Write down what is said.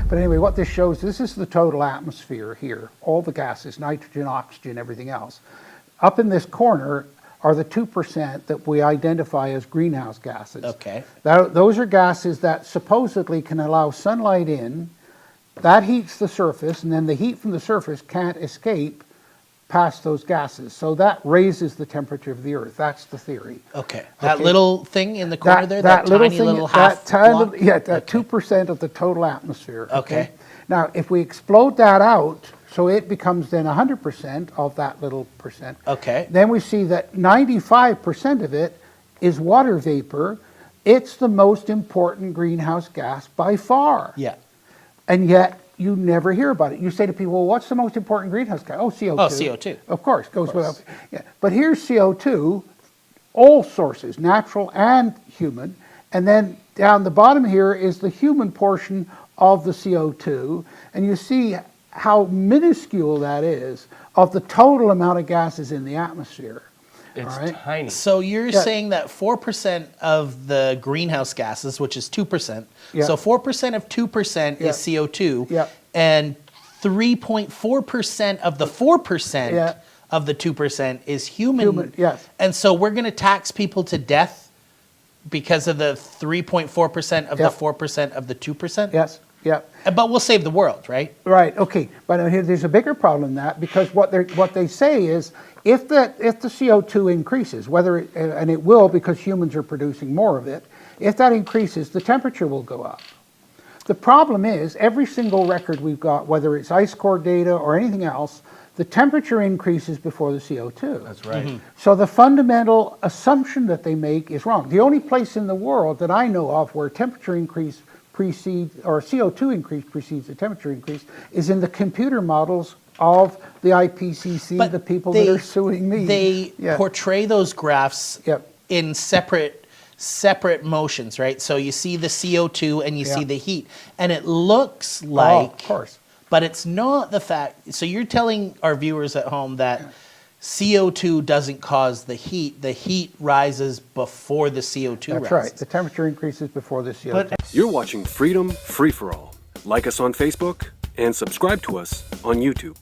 But anyway, what this shows, this is the total atmosphere here. All the gases, nitrogen, oxygen, everything else. Up in this corner are the 2% that we identify as greenhouse gases. Okay. Those are gases that supposedly can allow sunlight in. That heats the surface, and then the heat from the surface can't escape past those gases. So that raises the temperature of the Earth. That's the theory. Okay. That little thing in the corner there, that little tiny thing, little half block? Yeah, that 2% of the total atmosphere. Okay. Now, if we explode that out, so it becomes then 100% of that little percent. Okay. Then we see that 95% of it is water vapor. It's the most important greenhouse gas by far. Yeah. And yet, you never hear about it. You say to people, well, what's the most important greenhouse gas? Oh, CO2. Oh, CO2. Of course, goes without. Yeah. But here's CO2, all sources, natural and human. And then down the bottom here is the human portion of the CO2. And you see how minuscule that is of the total amount of gases in the atmosphere. It's right? tiny. So you're saying that 4% of the greenhouse gases, which is 2%, so 4% of 2% is CO2, and 3.4% of the 4% of the 2% is human. Yes. And so we're going to tax people to death because of the 3.4% of the 4% of the 2%? Yes. Yeah. But we'll save the world, right? Right. Okay. But here, there's a bigger problem than that, because what they say is if the CO2 increases, and it will because humans are producing more of it, if that increases, the temperature will go up. The problem is every single record we've got, whether it's ice core data or anything else, the temperature increases before the CO2. That's right. Mm-hmm. So the fundamental assumption that they make is wrong. The only place in the world that I know of where temperature increase precedes, or CO2 increase precedes the temperature increase, is in the computer models of the IPCC, But the people that are suing me. They portray those graphs in separate motions, right? So you see the CO2 and you see the heat, and it looks like, of course, but it's not the fact. So you're telling our viewers at home that CO2 doesn't cause the heat. The heat rises before the CO2 rises. That's right. The temperature increases before the CO2. You're watching Freedom Free For All. Like us on Facebook and subscribe to us on YouTube.